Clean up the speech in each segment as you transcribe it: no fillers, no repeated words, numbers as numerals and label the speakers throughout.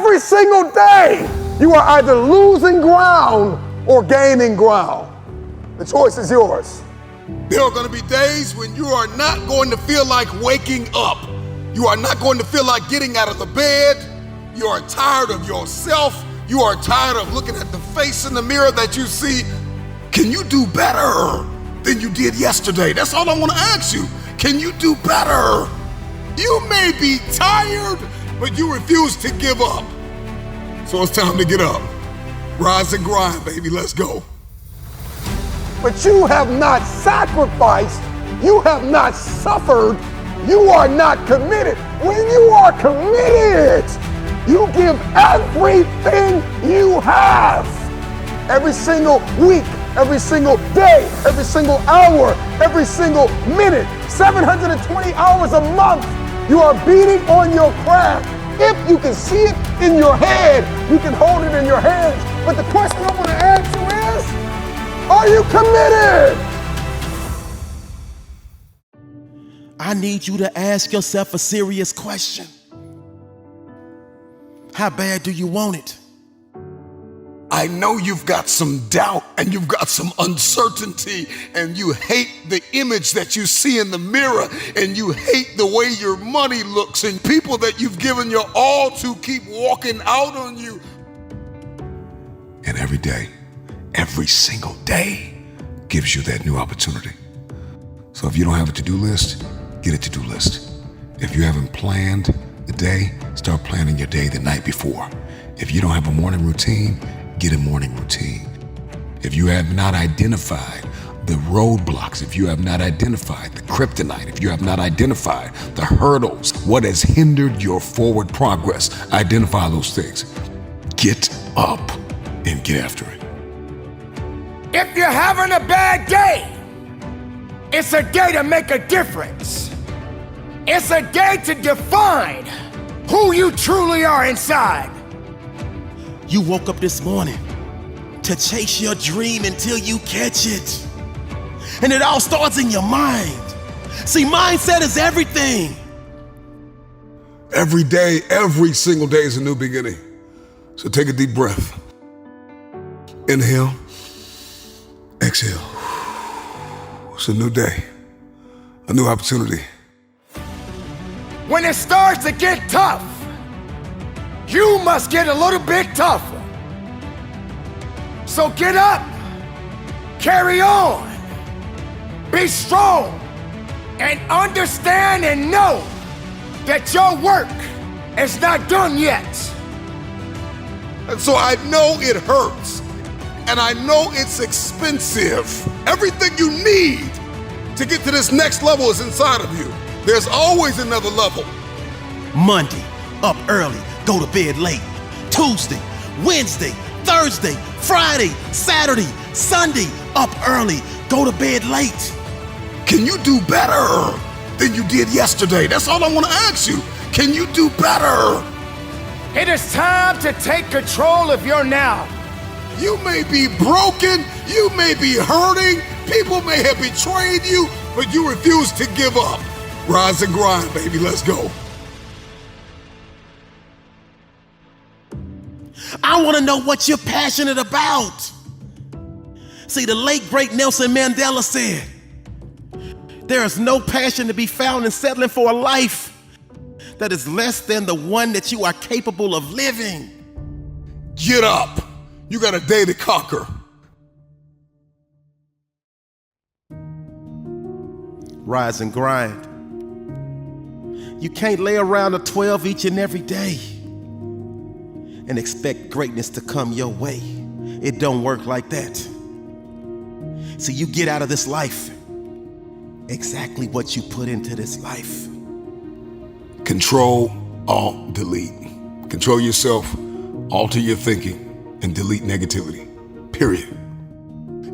Speaker 1: Every single day, you are either losing ground or gaining ground. The choice is yours.
Speaker 2: There are going to be days when you are not going to feel like waking up. You are not going to feel like getting out of the bed. You are tired of yourself. You are tired of looking at the face in the mirror that you see. Can you do better than you did yesterday? That's all I want to ask you. Can you do better? You may be tired, but you refuse to give up. So it's time to get up. Rise and grind, baby. Let's go.
Speaker 1: But you have not sacrificed. You have not suffered. You are not committed. When you are committed, you give everything you have. Every single week, every single day, every single hour, every single minute, 720 hours a month, you are beating on your craft. If you can see it in your head, you can hold it in your hands. But the question I want to ask you is, are you committed?
Speaker 3: I need you to ask yourself a serious question. How bad do you want it?
Speaker 2: I know you've got some doubt and you've got some uncertainty and you hate the image that you see in the mirror and you hate the way your money looks and people that you've given your all to keep walking out on you. And every day, every single day gives you that new opportunity. So if you don't have a to-do list, get a to-do list. If you haven't planned the day, start planning your day the night before. If you don't have a morning routine, get a morning routine. If you have not identified the roadblocks, if you have not identified the kryptonite, if you have not identified the hurdles, what has hindered your forward progress, identify those things. Get up and get after it.
Speaker 4: If you're having a bad day, it's a day to make a difference. It's a day to define who you truly are inside.
Speaker 3: You woke up this morning to chase your dream until you catch it. And it all starts in your mind. See, mindset is everything.
Speaker 2: Every day, every single day is a new beginning. So take a deep breath. Inhale, exhale. It's a new day, a new opportunity.
Speaker 4: When it starts to get tough, you must get a little bit tougher. So get up, carry on, be strong, and understand and know that your work is not done yet.
Speaker 2: And so I know it hurts, and I know it's expensive. Everything you need to get to this next level is inside of you. There's always another level.
Speaker 3: Monday, up early, go to bed late. Tuesday, Wednesday, Thursday, Friday, Saturday, Sunday, up early, go to bed late.
Speaker 2: Can you do better than you did yesterday? That's all I want to ask you. Can you do better?
Speaker 4: It is time to take control of your now.
Speaker 2: You may be broken, you may be hurting, people may have betrayed you, but you refuse to give up. Rise and grind, baby, let's go.
Speaker 3: I want to know what you're passionate about. See, the late great Nelson Mandela said, there is no passion to be found in settling for a life that is less than the one that you are capable of living.
Speaker 2: Get up. You got a day to conquer.
Speaker 3: Rise and grind. You can't lay around a 12 each and every day and expect greatness to come your way. It don't work like that. See, you get out of this life exactly what you put into this life.
Speaker 2: Control, alt, delete. Control yourself, alter your thinking, and delete negativity, period.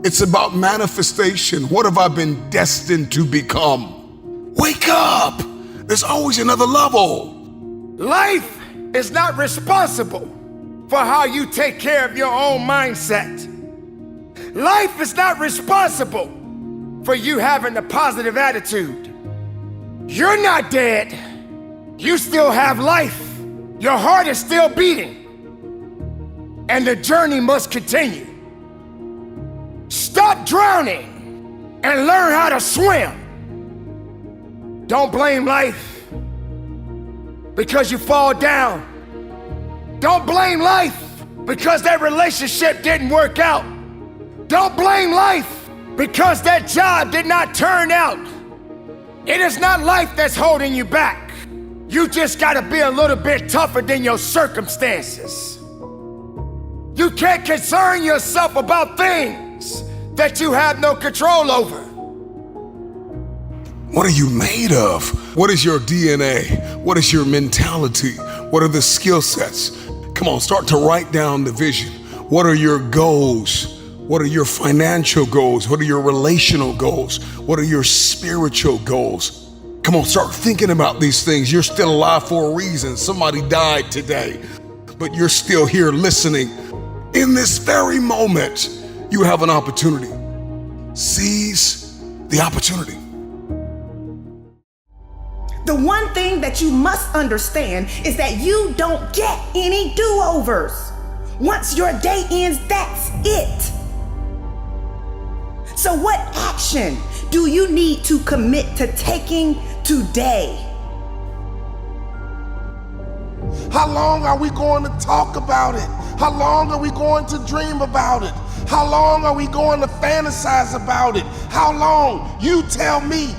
Speaker 2: It's about manifestation. What have I been destined to become? Wake up! There's always another level.
Speaker 4: Life is not responsible for how you take care of your own mindset. Life is not responsible for you having a positive attitude. You're not dead. You still have life. Your heart is still beating. and the journey must continue. Stop drowning and learn how to swim. Don't blame life because you fall down. Don't blame life because that relationship didn't work out. Don't blame life because that job did not turn out. It is not life that's holding you back. You just gotta be a little bit tougher than your circumstances. You can't concern yourself about things that you have no control over.
Speaker 2: What are you made of? What is your DNA? What is your mentality? What are the skill sets? Come on, start to write down the vision. What are your goals? What are your financial goals? What are your relational goals? What are your spiritual goals? Come on, start thinking about these things. You're still alive for a reason. Somebody died today, but you're still here listening. In this very moment, you have an opportunity. Seize the opportunity.
Speaker 5: The one thing that you must understand is that you don't get any do-overs. Once your day ends, that's it. So what action do you need to commit to taking today?
Speaker 1: How long are we going to talk about it? How long are we going to dream about it? How long are we going to fantasize about it? How long? You tell me.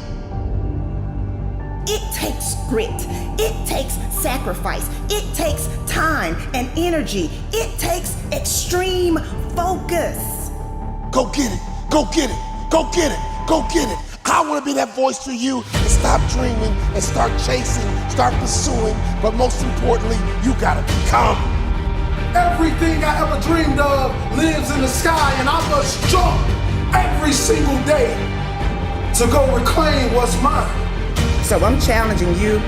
Speaker 5: It takes grit. It takes sacrifice. It takes time and energy. It takes extreme focus.
Speaker 1: Go get it. Go get it. Go get it. Go get it. I want to be that voice for you and stop dreaming and start chasing, start pursuing, but most importantly, you gotta become.
Speaker 6: Everything I ever dreamed of lives in the sky, and I must jump every single day to go reclaim what's mine.
Speaker 5: So I'm challenging you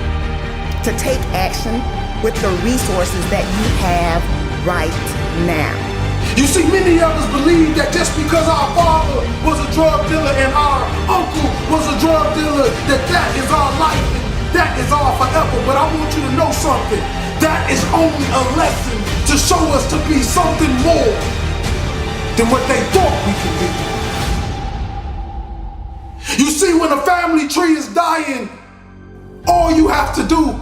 Speaker 5: to take action with the resources that you have right now.
Speaker 6: You see, many of us believe that just because our father was a drug dealer and our uncle was a drug dealer, that is our life and that is our forever. But I want you to know something. That is only a lesson to show us to be something more than what they thought we could be. You see, when a family tree is dying, all you have to do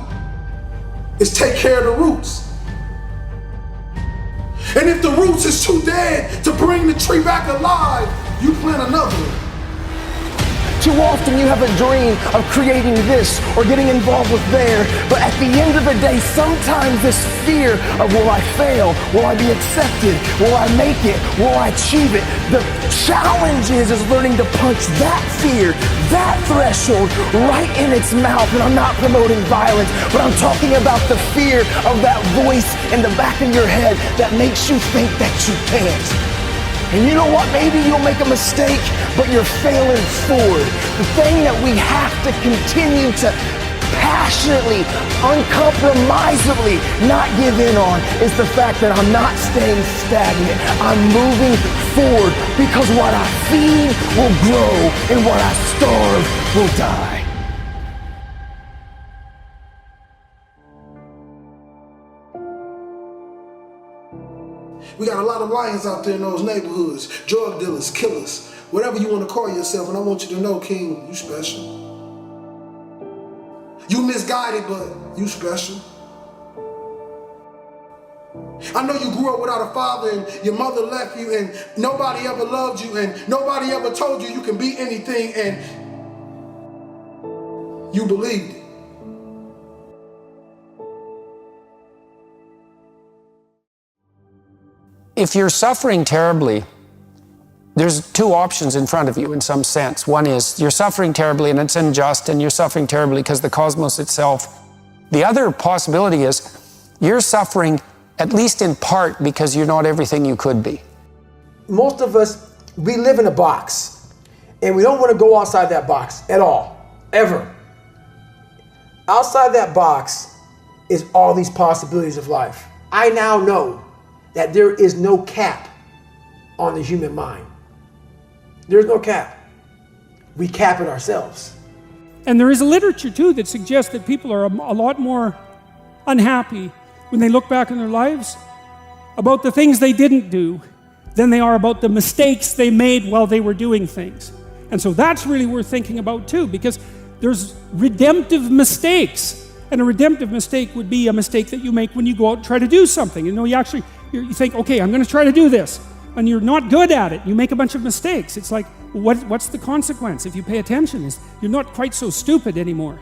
Speaker 6: is take care of the roots. And if the roots is too dead to bring the tree back alive, you plant another one.
Speaker 7: Too often you have a dream of creating this or getting involved with there, but at the end of the day, sometimes this fear of will I fail, will I be accepted, will I make it, will I achieve it? The challenge is learning to punch that fear, that threshold right in its mouth. And I'm not promoting violence, but I'm talking about the fear of that voice in the back of your head that makes you think that you can't. And you know what? Maybe you'll make a mistake, but you're failing forward. The thing that we have to continue to passionately, uncompromisably not give in on is the fact that I'm not staying stagnant. I'm moving forward because what I feed will grow and what I starve will die.
Speaker 6: We got a lot of lions out there in those neighborhoods, drug dealers, killers, whatever you want to call yourself, and I want you to know, King, you special. You misguided, but you special. I know you grew up without a father and your mother left you and nobody ever loved you and nobody ever told you you can be anything, and you believed it.
Speaker 8: If you're suffering terribly, there's two options in front of you in some sense. One is you're suffering terribly and it's unjust, and you're suffering terribly because the cosmos itself. The other possibility is you're suffering at least in part because you're not everything you could be.
Speaker 9: Most of us, we live in a box, and we don't want to go outside that box at all, ever. Outside that box is all these possibilities of life. I now know that there is no cap on the human mind. There's no cap. We cap it ourselves.
Speaker 10: And there is a literature too that suggests that people are a lot more unhappy when they look back on their lives about the things they didn't do than they are about the mistakes they made while they were doing things. And so that's really worth thinking about too, because there's redemptive mistakes. And a redemptive mistake would be a mistake that you make when you go out and try to do something. You know, you think, okay, I'm going to try to do this. And you're not good at it. You make a bunch of mistakes. It's like, what's the consequence if you pay attention? You're not quite so stupid anymore.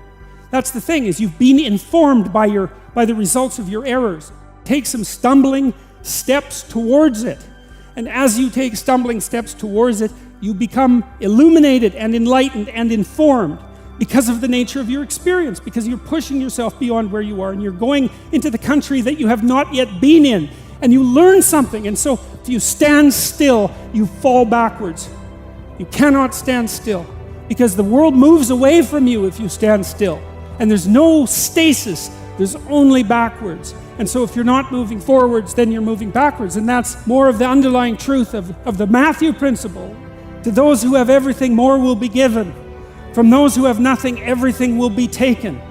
Speaker 10: That's the thing, is you've been informed by the results of your errors. Take some stumbling steps towards it. And as you take stumbling steps towards it, you become illuminated and enlightened and informed because of the nature of your experience, because you're pushing yourself beyond where you are and you're going into the country that you have not yet been in, and you learn something. And so if you stand still, you fall backwards. You cannot stand still because the world moves away from you if you stand still. And there's no stasis, there's only backwards. And so if you're not moving forwards, then you're moving backwards. And that's more of the underlying truth of the Matthew principle. To those who have everything, more will be given. From those who have nothing, everything will be taken.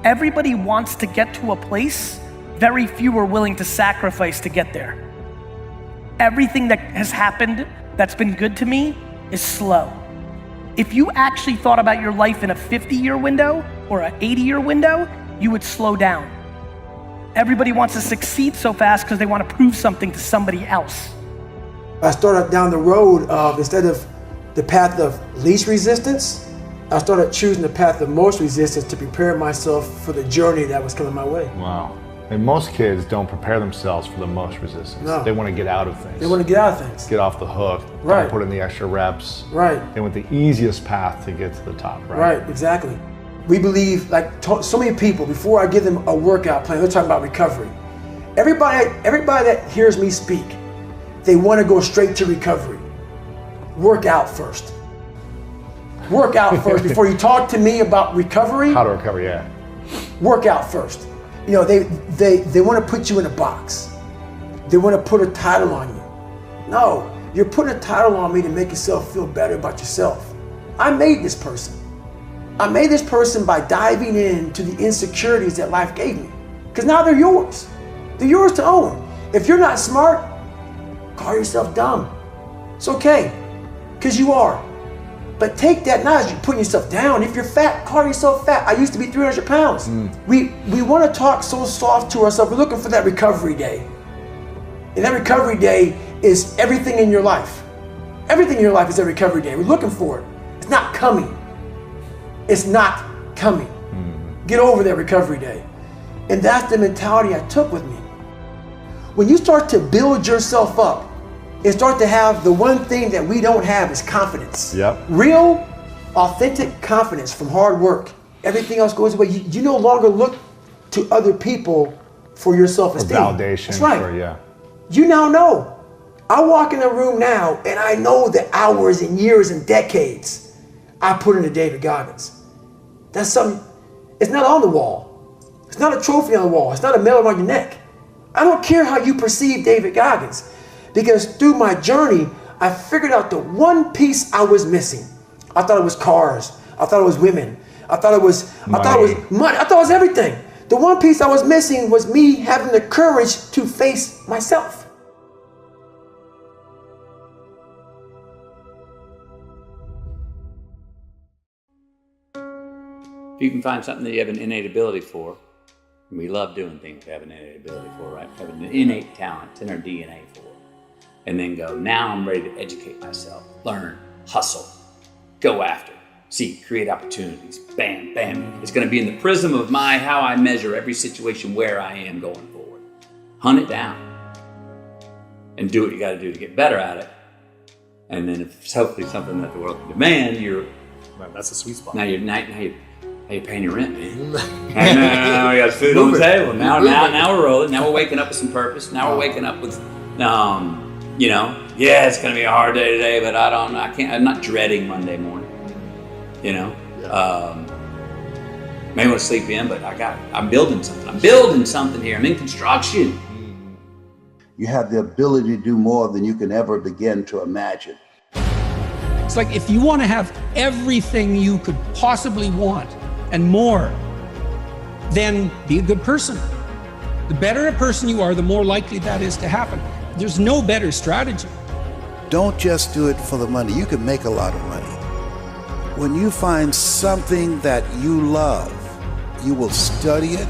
Speaker 11: Everybody wants to get to a place, very few are willing to sacrifice to get there. Everything that has happened that's been good to me is slow. If you actually thought about your life in a 50-year window or an 80-year window, you would slow down. Everybody wants to succeed so fast because they want to prove something to somebody else.
Speaker 9: I started down the road of, instead of the path of least resistance, I started choosing the path of most resistance to prepare myself for the journey that was coming my way.
Speaker 12: Wow. And most kids don't prepare themselves for the most resistance.
Speaker 9: No.
Speaker 12: They want to get out of things.
Speaker 9: They want to get out of things.
Speaker 12: Get off the hook.
Speaker 9: Right.
Speaker 12: Don't put in the extra reps.
Speaker 9: Right.
Speaker 12: They want the easiest path to get to the top, right?
Speaker 9: Right, exactly. We believe, like so many people, before I give them a workout plan, they're talking about recovery. Everybody that hears me speak, they want to go straight to recovery. Work out first. Work out first before you talk to me about recovery.
Speaker 12: How to recover, yeah.
Speaker 9: Work out first. You know, they want to put you in a box. They want to put a title on you. No, you're putting a title on me to make yourself feel better about yourself. I made this person. I made this person by diving into the insecurities that life gave me. Because now they're yours. They're yours to own. If you're not smart, call yourself dumb. It's okay, because you are. But take that now as you're putting yourself down. If you're fat, call yourself fat. I used to be 300 pounds. We want to talk so soft to ourselves. We're looking for that recovery day. And that recovery day is everything in your life. Everything in your life is a recovery day. We're looking for it. It's not coming. It's not coming. Get over that recovery day. And that's the mentality I took with me. When you start to build yourself up and start to have the one thing that we don't have is confidence.
Speaker 12: Yep.
Speaker 9: Real, authentic confidence from hard work. Everything else goes away. You no longer look to other people for your self-esteem.
Speaker 12: For validation.
Speaker 9: That's right.
Speaker 12: For, yeah.
Speaker 9: You now know. I walk in a room now and I know the hours and years and decades I put into David Goggins. That's something, it's not on the wall. It's not a trophy on the wall. It's not a medal on your neck. I don't care how you perceive David Goggins, because through my journey, I figured out the one piece I was missing. I thought it was cars. I thought it was women. I thought it was money. I thought it was everything. The one piece I was missing was me having the courage to face myself.
Speaker 13: If you can find something that you have an innate ability for, and we love doing things we have an innate ability for, right? Have an innate talent, it's in our DNA for. And then go, now I'm ready to educate myself, learn, hustle, go after, seek, create opportunities, bam, bam. It's gonna be in the prism of how I measure every situation where I am going forward. Hunt it down and do what you gotta do to get better at it. And then if it's hopefully something that the world can demand,
Speaker 12: Man, that's a sweet spot.
Speaker 13: Now you're paying your rent, man. Now we got food on the table. Now we're rolling. Now we're waking up with some purpose. Now we're waking up with, it's gonna be a hard day today, but I'm not dreading Monday morning. Maybe I want to sleep in, but I'm building something. I'm building something here. I'm in construction.
Speaker 14: You have the ability to do more than you can ever begin to imagine.
Speaker 10: It's like if you want to have everything you could possibly want and more, then be a good person. The better a person you are, the more likely that is to happen. There's no better strategy.
Speaker 14: Don't just do it for the money. You can make a lot of money. When you find something that you love, you will study it.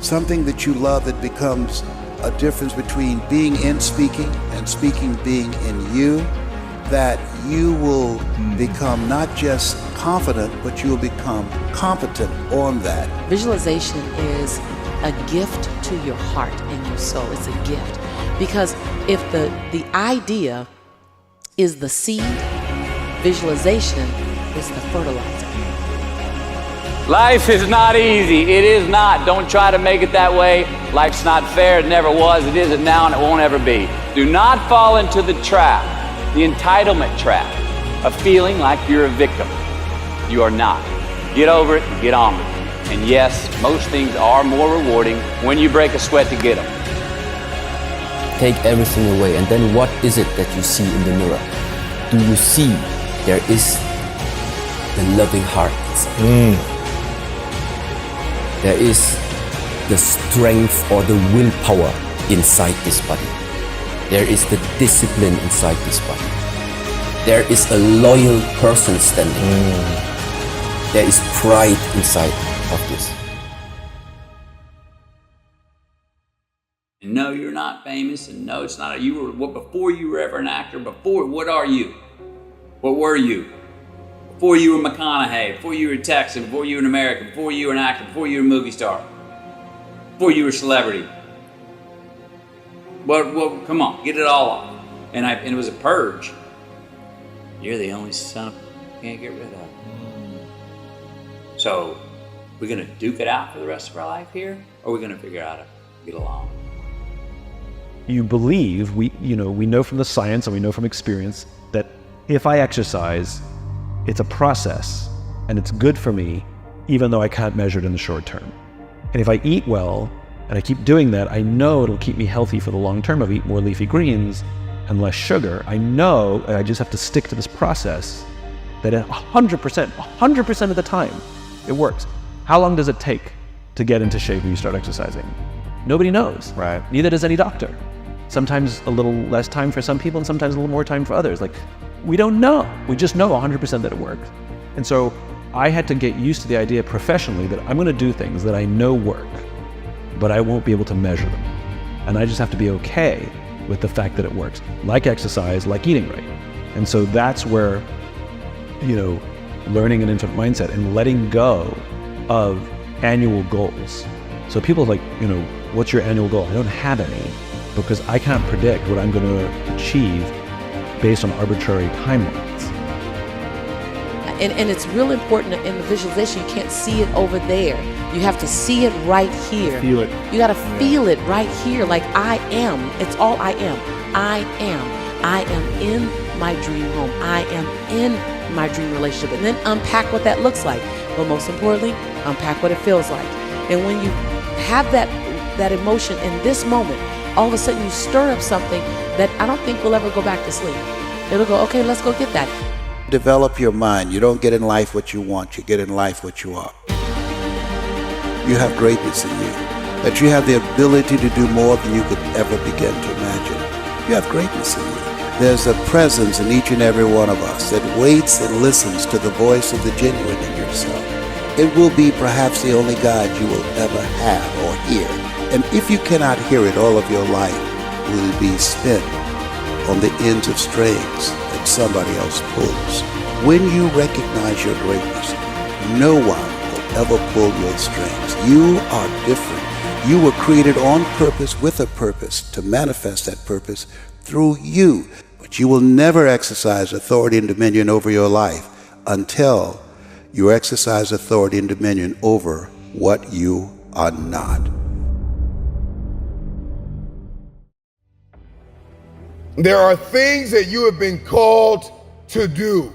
Speaker 14: Something that you love that becomes a difference between being in speaking and speaking being in you, that you will become not just confident, but you will become competent on that.
Speaker 15: Visualization is a gift to your heart and your soul. It's a gift. Because if the idea is the seed, visualization is the fertilizer.
Speaker 13: Life is not easy. It is not. Don't try to make it that way. Life's not fair. It never was. It isn't now, and it won't ever be. Do not fall into the trap, the entitlement trap, of feeling like you're a victim. You are not. Get over it and get on with it. And yes, most things are more rewarding when you break a sweat to get them.
Speaker 16: Take everything away, and then what is it that you see in the mirror? Do you see there is the loving heart inside? There is the strength or the willpower inside this body. There is the discipline inside this body. There is a loyal person standing. There is pride inside of this.
Speaker 13: No, you're not famous, and no, it's not. You were what before you were ever an actor. Before, what are you? What were you? Before you were McConaughey, before you were a Texan, before you were an American, before you were an actor, before you were a movie star, before you were a celebrity. Well, come on, get it all off. And it was a purge. You're the only son of you can't get rid of. So, we're gonna duke it out for the rest of our life here, or we're gonna figure out how to get along.
Speaker 17: You believe, we know from the science and we know from experience that if I exercise, it's a process and it's good for me, even though I can't measure it in the short term. And if I eat well and I keep doing that, I know it'll keep me healthy for the long term. I'll eat more leafy greens and less sugar. I know I just have to stick to this process that 100% of the time, it works. How long does it take to get into shape when you start exercising? Nobody knows.
Speaker 12: Right.
Speaker 17: Neither does any doctor. Sometimes a little less time for some people and sometimes a little more time for others. Like, we don't know. We just know 100% that it works. And so I had to get used to the idea professionally that I'm gonna do things that I know work, but I won't be able to measure them. And I just have to be okay with the fact that it works, like exercise, like eating right. And so that's where, learning an infinite mindset and letting go of annual goals. So people are like, what's your annual goal? I don't have any, because I can't predict what I'm going to achieve based on arbitrary timelines.
Speaker 15: And it's real important in the visualization. You can't see it over there. You have to see it right here.
Speaker 17: Feel it.
Speaker 15: You got to feel it right here. Like I am. It's all I am. I am. I am in my dream home. I am in my dream relationship. And then unpack what that looks like. But most importantly, unpack what it feels like. And when you have that emotion in this moment, all of a sudden you stir up something that I don't think will ever go back to sleep. It'll go, okay, let's go get that.
Speaker 14: Develop your mind. You don't get in life what you want, you get in life what you are. You have greatness in you, that you have the ability to do more than you could ever begin to imagine. You have greatness in you. There's a presence in each and every one of us that waits and listens to the voice of the genuine in yourself. It will be perhaps the only God you will ever have or hear. And if you cannot hear it, all of your life will be spent on the ends of strings that somebody else pulls. When you recognize your greatness, no one will ever pull your strings. You are different. You were created on purpose with a purpose to manifest that purpose through you. But you will never exercise authority and dominion over your life until you exercise authority and dominion over what you are not.
Speaker 1: There are things that you have been called to do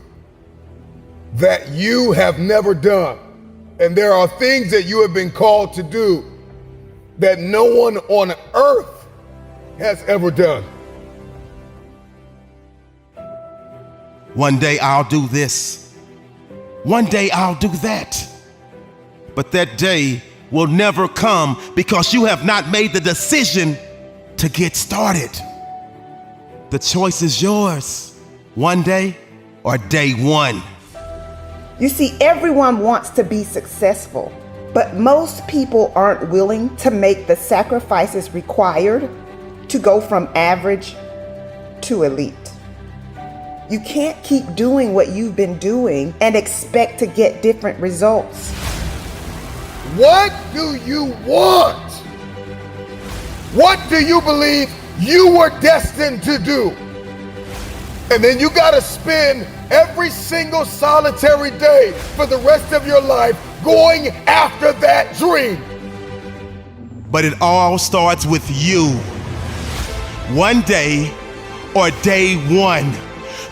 Speaker 1: that you have never done. And there are things that you have been called to do that no one on earth has ever done.
Speaker 3: One day I'll do this. One day I'll do that. But that day will never come because you have not made the decision to get started. The choice is yours, one day or day one.
Speaker 5: You see, everyone wants to be successful, but most people aren't willing to make the sacrifices required to go from average to elite. You can't keep doing what you've been doing and expect to get different results.
Speaker 1: What do you want? What do you believe you were destined to do? And then you gotta spend every single solitary day for the rest of your life going after that dream.
Speaker 3: But it all starts with you. One day or day one.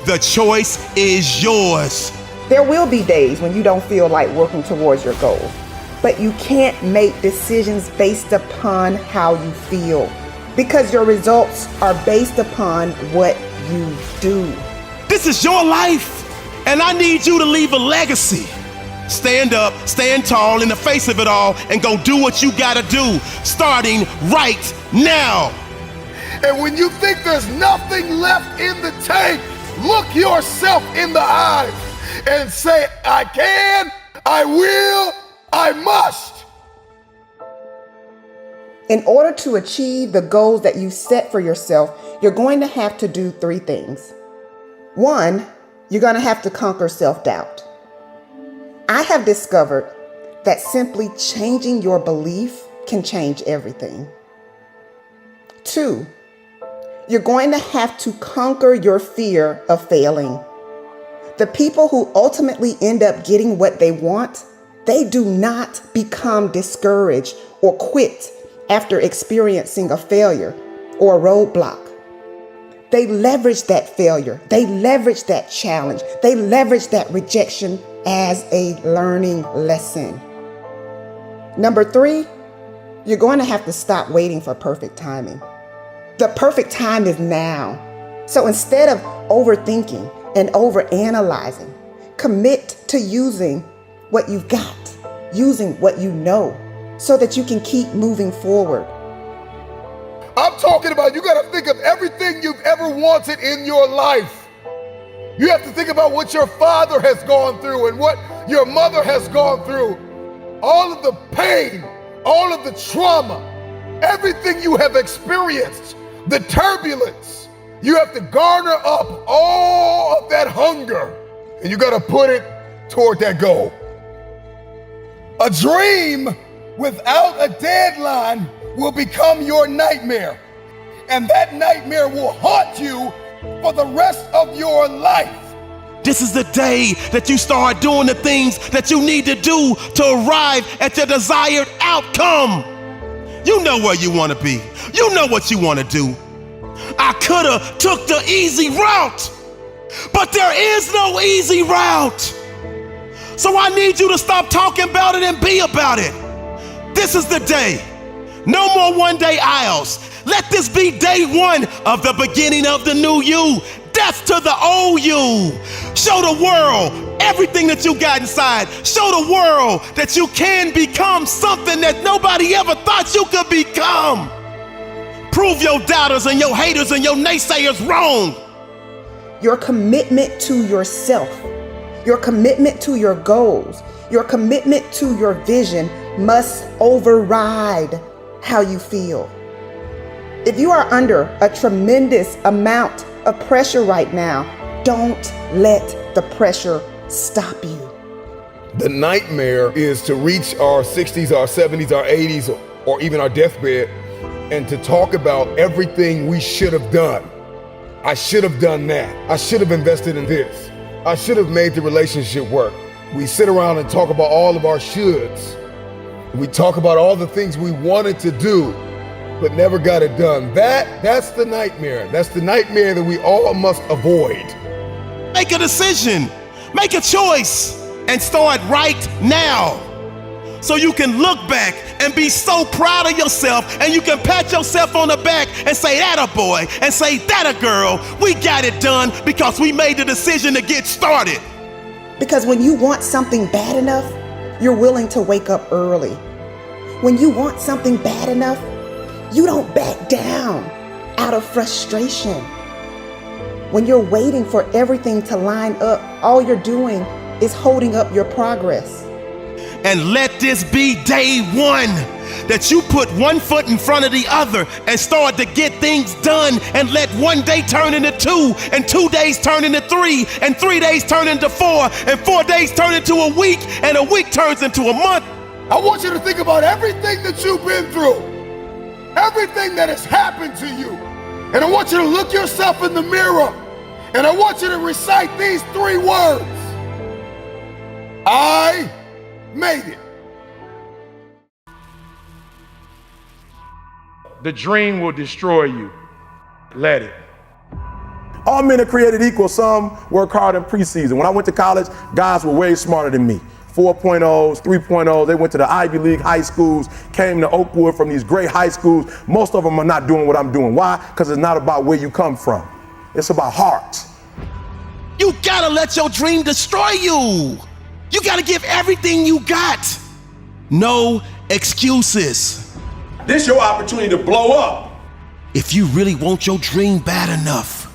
Speaker 3: The choice is yours.
Speaker 5: There will be days when you don't feel like working towards your goal, but you can't make decisions based upon how you feel, because your results are based upon what you do.
Speaker 3: This is your life, and I need you to leave a legacy. Stand up, stand tall in the face of it all, and go do what you gotta do, starting right now.
Speaker 1: And when you think there's nothing left in the tank, look yourself in the eyes and say, I can, I will, I must.
Speaker 5: In order to achieve the goals that you set for yourself, you're going to have to do three things. One, you're going to have to conquer self-doubt. I have discovered that simply changing your belief can change everything. Two, you're going to have to conquer your fear of failing. The people who ultimately end up getting what they want, they do not become discouraged or quit after experiencing a failure or a roadblock. They leverage that failure. They leverage that challenge. They leverage that rejection as a learning lesson. Number three, you're going to have to stop waiting for perfect timing. The perfect time is now. So instead of overthinking and overanalyzing, commit to using what you've got, using what you know, so that you can keep moving forward.
Speaker 1: I'm talking about you gotta think of everything you've ever wanted in your life. You have to think about what your father has gone through and what your mother has gone through. All of the pain, all of the trauma, everything you have experienced, the turbulence. You have to garner up all of that hunger and you gotta put it toward that goal. A dream without a deadline will become your nightmare. And that nightmare will haunt you for the rest of your life.
Speaker 3: This is the day that you start doing the things that you need to do to arrive at your desired outcome. You know where you want to be. You know what you want to do. I could have took the easy route, but there is no easy route. So I need you to stop talking about it and be about it. This is the day. No more one-day aisles. Let this be day one of the beginning of the new you. Death to the old you. Show the world everything that you got inside. Show the world that you can become something that nobody ever thought you could become. Prove your doubters and your haters and your naysayers wrong.
Speaker 5: Your commitment to yourself, your commitment to your goals, your commitment to your vision must override how you feel. If you are under a tremendous amount of pressure right now, don't let the pressure stop you.
Speaker 1: The nightmare is to reach our 60s, our 70s, our 80s, or even our deathbed, and to talk about everything we should have done. I should have done that. I should have invested in this. I should have made the relationship work. We sit around and talk about all of our shoulds. We talk about all the things we wanted to do, but never got it done. That's the nightmare. That's the nightmare that we all must avoid.
Speaker 3: Make a decision, make a choice, and start right now. So you can look back and be so proud of yourself, and you can pat yourself on the back and say, that a boy, and say, that a girl. We got it done because we made the decision to get started.
Speaker 5: Because when you want something bad enough, you're willing to wake up early. When you want something bad enough, you don't back down out of frustration. When you're waiting for everything to line up, all you're doing is holding up your progress.
Speaker 3: And let this be day one that you put one foot in front of the other and start to get things done, and let one day turn into 2, and 2 days turn into 3, and 3 days turn into 4, and 4 days turn into a week, and a week turns into a month.
Speaker 4: I want you to think about everything that you've been through, everything that has happened to you. And I want you to look yourself in the mirror, and I want you to recite these 3 words. I made it.
Speaker 6: The dream will destroy you. Let it.
Speaker 1: All men are created equal. Some work hard in preseason. When I went to college, guys were way smarter than me. 4.0s, 3.0s. They went to the Ivy League high schools, came to Oakwood from these great high schools. Most of them are not doing what I'm doing. Why? Because it's not about where you come from. It's about heart.
Speaker 3: You gotta let your dream destroy you. You gotta give everything you got. No excuses.
Speaker 1: This is your opportunity to blow up.
Speaker 3: If you really want your dream bad enough,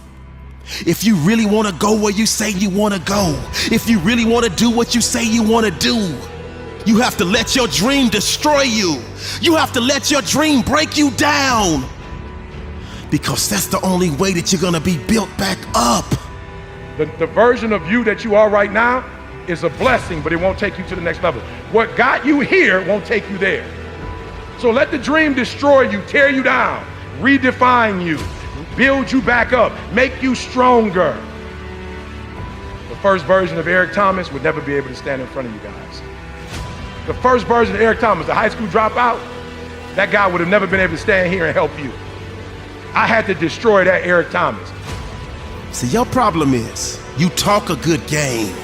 Speaker 3: if you really want to go where you say you want to go, if you really want to do what you say you want to do, you have to let your dream destroy you. You have to let your dream break you down, because that's the only way that you're going to be built back up.
Speaker 6: The version of you that you are right now is a blessing, but it won't take you to the next level. What got you here won't take you there. So let the dream destroy you, tear you down, redefine you, build you back up, make you stronger. The first version of Eric Thomas would never be able to stand in front of you guys. The first version of Eric Thomas, the high school dropout, that guy would have never been able to stand here and help you. I had to destroy that Eric Thomas.
Speaker 3: See, your problem is you talk a good game,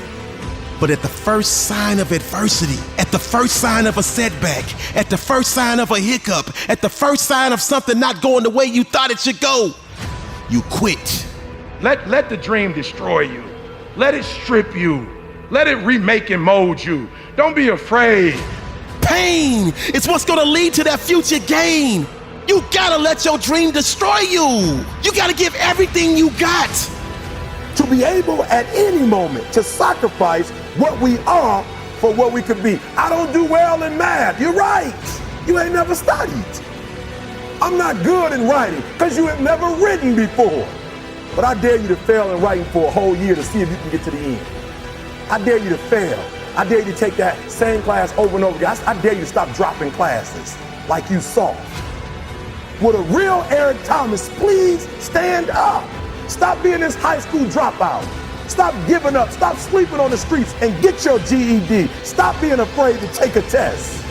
Speaker 3: but at the first sign of adversity, at the first sign of a setback, at the first sign of a hiccup, at the first sign of something not going the way you thought it should go, you quit.
Speaker 6: Let the dream destroy you. Let it strip you. Let it remake and mold you. Don't be afraid.
Speaker 3: Pain is what's gonna lead to that future gain. You gotta let your dream destroy you. You gotta give everything you got.
Speaker 1: To be able at any moment to sacrifice what we are for what we could be. I don't do well in math. You're right. You ain't never studied. I'm not good in writing because you have never written before. But I dare you to fail in writing for a whole year to see if you can get to the end. I dare you to fail. I dare you to take that same class over and over again. I dare you to stop dropping classes like you saw. Would a real Eric Thomas please stand up? Stop being this high school dropout. Stop giving up. Stop sleeping on the streets and get your GED. Stop being afraid to take a test.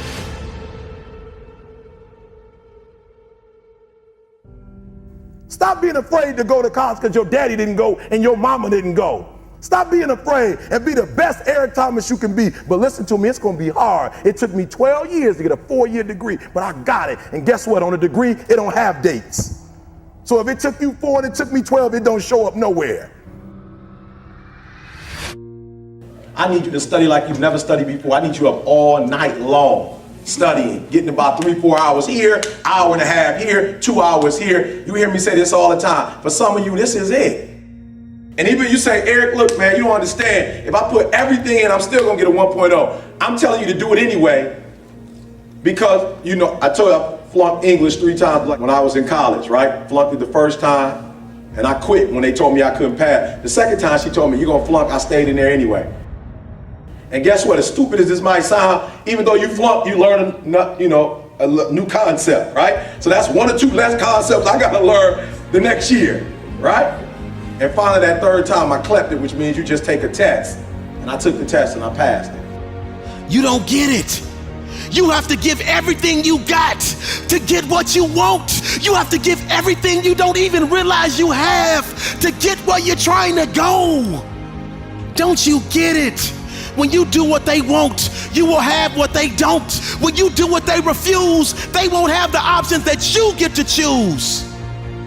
Speaker 1: Stop being afraid to go to college because your daddy didn't go and your mama didn't go. Stop being afraid and be the best Eric Thomas you can be. But listen to me, it's going to be hard. It took me 12 years to get a 4-year degree, but I got it. And guess what? On a degree, it don't have dates. So if it took you 4 and it took me 12, it don't show up nowhere.
Speaker 18: I need you to study like you've never studied before. I need you up all night long studying, getting about 3-4 hours here, hour and a half here, 2 hours here. You hear me say this all the time. For some of you, this is it. And even you say, Eric, look, man, you don't understand. If I put everything in, I'm still gonna get a 1.0. I'm telling you to do it anyway because, you know, I told you I flunked English 3 times when I was in college, right? Flunked it the first time, and I quit when they told me I couldn't pass. The second time she told me, you're gonna flunk, I stayed in there anyway. And guess what? As stupid as this might sound, even though you flunk, you learn a new concept, right? So that's 1 or 2 less concepts I gotta learn the next year, right? And finally that 3rd time I clept it, which means you just take a test. And I took the test and I passed it.
Speaker 3: You don't get it. You have to give everything you got to get what you want. You have to give everything you don't even realize you have to get where you're trying to go. Don't you get it? When you do what they want, you will have what they don't. When you do what they refuse, they won't have the options that you get to choose.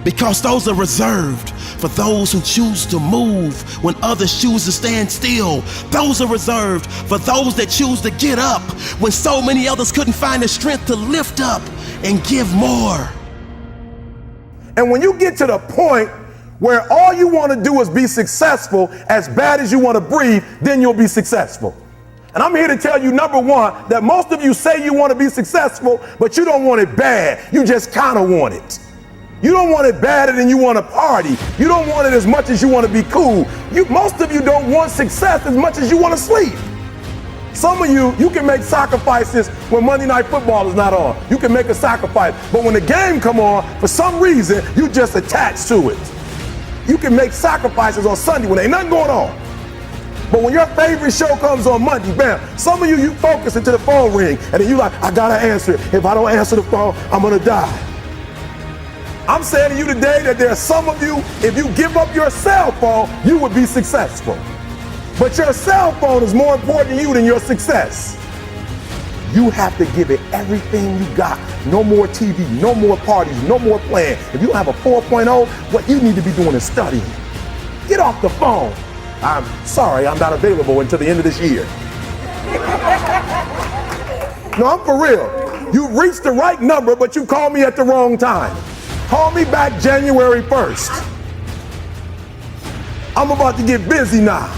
Speaker 3: Because those are reserved for for those who choose to move when others choose to stand still. Those are reserved for those that choose to get up when so many others couldn't find the strength to lift up and give more.
Speaker 1: And when you get to the point where all you want to do is be successful, as bad as you want to breathe, then you'll be successful. And I'm here to tell you, number one, that most of you say you want to be successful, but you don't want it bad. You just kind of want it. You don't want it badder than you want to party. You don't want it as much as you want to be cool. Most of you don't want success as much as you want to sleep. Some of you can make sacrifices when Monday Night Football is not on. You can make a sacrifice. But when the game come on, for some reason, you just attached to it. You can make sacrifices on Sunday when ain't nothing going on. But when your favorite show comes on Monday, bam, some of you focus until the phone ring, and then you like, I gotta answer it. If I don't answer the phone, I'm gonna die. I'm saying to you today that there are some of you, if you give up your cell phone, you would be successful. But your cell phone is more important to you than your success. You have to give it everything you got. No more TV, no more parties, no more playing. If you don't have a 4.0, what you need to be doing is studying. Get off the phone. I'm sorry, I'm not available until the end of this year. No, I'm for real. You reached the right number, but you called me at the wrong time. Call me back January 1st. I'm about to get busy now.